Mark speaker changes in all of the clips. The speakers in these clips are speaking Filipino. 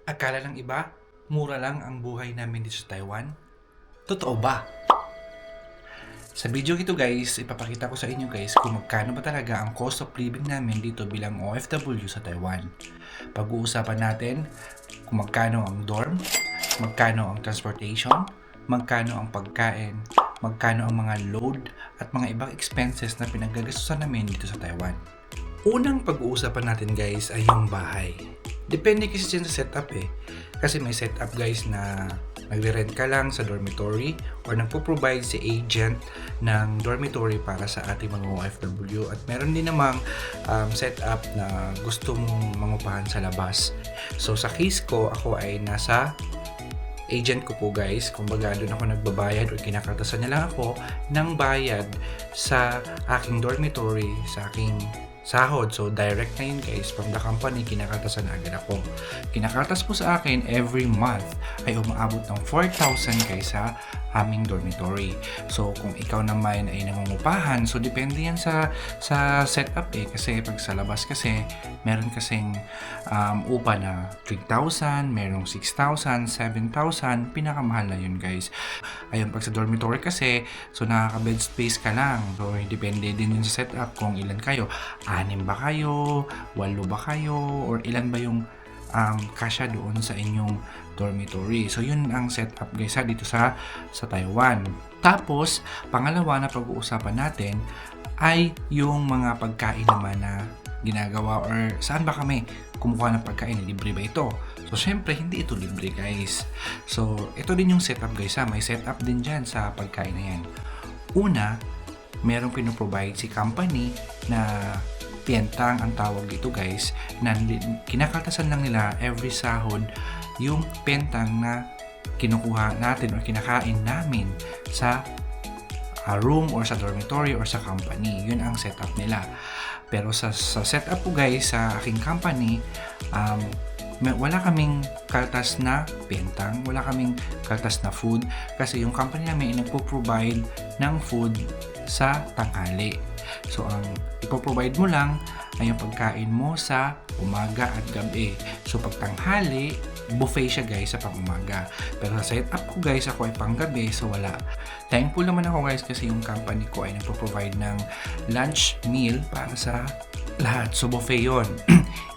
Speaker 1: Akala ng iba, mura lang ang buhay namin dito sa Taiwan? Totoo ba? Sa video ito guys, ipapakita ko sa inyo guys kung magkano ba talaga ang cost of living namin dito bilang OFW sa Taiwan. Pag-uusapan natin kung magkano ang dorm, magkano ang transportation, magkano ang pagkain, magkano ang mga load at mga ibang expenses na pinaggagastusan namin dito sa Taiwan. Unang pag-uusapan natin guys ay yung bahay. Depende kasi dyan sa setup eh. Kasi may setup guys na nagre-rent ka lang sa dormitory or nagpo-provide si agent ng dormitory para sa ating mga OFW. At meron din namang setup na gusto mong mangupahan sa labas. So sa case ko, ako ay nasa agent ko po guys. Kumbaga doon ako nagbabayad o kinakaltasan niya lang ako ng bayad sa aking dormitory, sa aking sahod. So, direct na yun guys. From the company, kinakaltasan na agad ako. Kinakaltas po sa akin every month ay umaabot ng 4,000 guys sa aming dormitory. So, kung ikaw naman ay nangungupahan, so depende yan sa setup eh. Kasi pag sa labas kasi, meron kasing upa na 3,000, merong 6,000, 7,000, pinakamahal na yun guys. Ayun, pag sa dormitory kasi, so nakaka-bed space ka lang. So, depende din yun sa setup kung ilan kayo. 6 ba kayo, 8 ba kayo, or ilan ba yung kasya doon sa inyong dormitory. So, yun ang setup guys dito sa Taiwan. Tapos, pangalawa na pag-uusapan natin ay yung mga pagkain naman na ginagawa or saan ba kami kumukuha ng pagkain, libre ba ito? So, syempre, hindi ito libre guys. So, ito din yung setup guys May setup din dyan sa pagkain na yan. Una, merong pinoprovide si company na pientang ang tawag dito guys, na kinakaltasan lang nila every sahod yung pentang na kinukuha natin or kinakain namin sa room or sa dormitory or sa company. Yun ang setup nila. Pero sa setup ko guys sa aking company, wala kaming kaltas na pentang, wala kaming kaltas na food kasi yung company namin ay nagpo-provide ng food sa tanghali. So ang ipo-provide mo lang ay yung pagkain mo sa umaga at gabi. So pag tanghali, buffet siya guys sa pang-umaga. Pero sa setup ko guys, ako ay pang-gabi, so wala. Thankful naman ako guys kasi yung company ko ay nagpo-provide ng lunch meal para sa lahat. So buffet yon.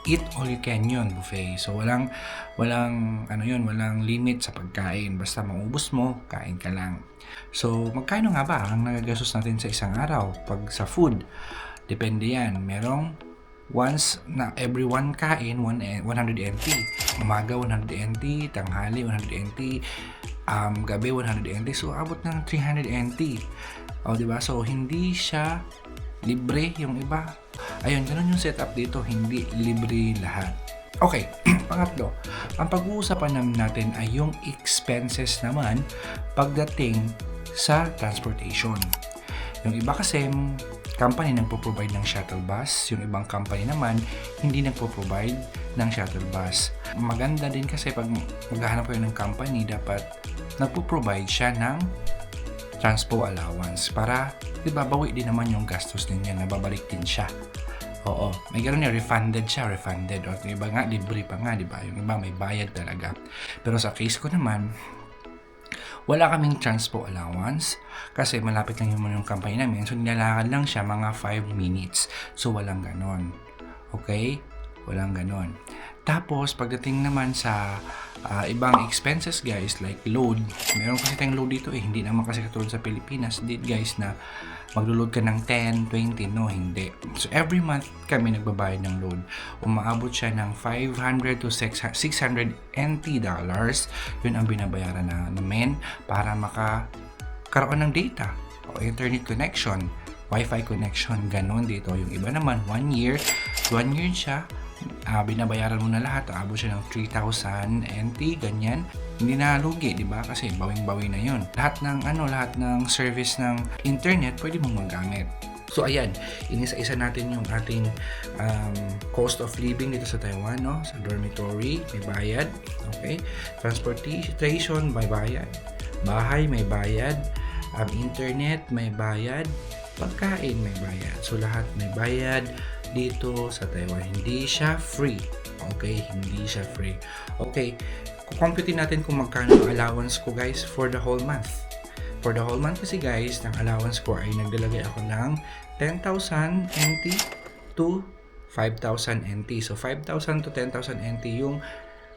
Speaker 1: Eat all you can yun, buffet. So walang limit sa pagkain. Basta maubos mo, kain ka lang. So magkano nga ba ang nagagastos natin sa isang araw pag sa food? Depende yan. Merong once na every one kain 100 NT. Umaga 100 NT, tanghali 100 NT, gabi 100 NT. So abot ng 300 NT. O diba? So hindi siya libre yung iba. Ayun, ganun yung setup dito, hindi libre lahat. Okay, pangatlo, ang pag-uusapan natin ay yung expenses naman pagdating sa transportation. Yung iba kasi, company nagpo-provide ng shuttle bus, yung ibang company naman hindi nagpo-provide ng shuttle bus. Maganda din kasi pag maghahanap kayo ng company, dapat nagpo-provide siya ng transpo allowance para, di ba, bawi din naman yung gastos ninyo, nababalik din siya. Oo, may gano'n refunded. O yung iba nga, libre pa nga, di ba? Yung iba may bayad talaga. Pero sa case ko naman, wala kaming transpo allowance kasi malapit lang yung company namin. So, nilalakad lang siya mga 5 minutes. So, walang ganon. Okay? Walang ganon. Tapos, pagdating naman sa ibang expenses guys, like load. Meron kasi tayong load dito eh. Hindi naman kasi katulad sa Pilipinas. Dito guys na maglo-load ka ng 10, 20. No, hindi. So, every month kami nagbabayad ng load. Umaabot siya ng 500 to 600 NT dollars. Yun ang binabayaran namin para makakaroon ng data o internet connection, wifi connection, ganun dito. Yung iba naman, 1 year siya, binabayaran mo na lahat, aabot siya ng 3,000 NT, ganyan. Hindi na lugi, di ba? Kasi bawing-bawi na yun. Lahat ng service ng internet, pwede mong magamit. So, ayan, inisa-isa natin yung ating cost of living dito sa Taiwan, no? Sa dormitory, may bayad, okay? Transportation, may bayad. Bahay, may bayad. Internet, may bayad. Pagkain, may bayad. So, lahat may bayad dito sa Taiwan. Hindi siya free. Okay, hindi siya free. Okay, kukomputin natin kung magkano ang allowance ko guys for the whole month. For the whole month kasi guys, ng allowance ko ay naglalagay ako ng 10,000 NT to 5,000 NT. So 5,000 to 10,000 NT yung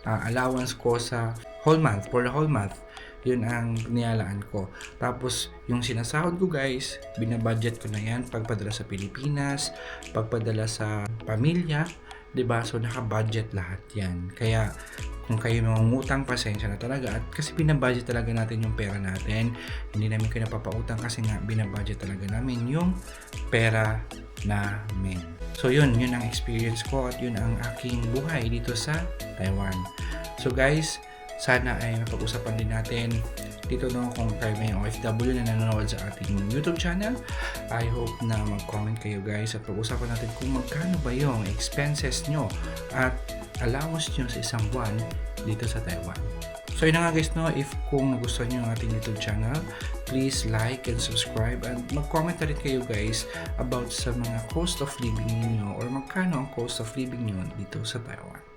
Speaker 1: allowance ko sa whole month, for the whole month. Yun ang nilalaan ko. Tapos, yung sinasahod ko guys, binabudget ko na yan pagpadala sa Pilipinas, pagpadala sa pamilya, 'di ba? So naka-budget lahat 'yan. Kaya kung kayo mangungutang, pasensya na talaga at kasi binabudget talaga natin yung pera natin. Hindi namin kayo napapautang kasi nga binabudget talaga namin yung pera namin. So yun ang experience ko at yun ang aking buhay dito sa Taiwan. So guys, sana ay mapag-usapan din natin dito no kung kayo may OFW na nanonood sa ating YouTube channel. I hope na mag-comment kayo guys at pag-usapan natin kung magkano ba yung expenses nyo at allowance nyo sa isang buwan dito sa Taiwan. So yun na nga guys no, if kung nagustuhan nyo ang ating YouTube channel, please like and subscribe and mag-comment na rin kayo guys about sa mga cost of living niyo or magkano ang cost of living nyo dito sa Taiwan.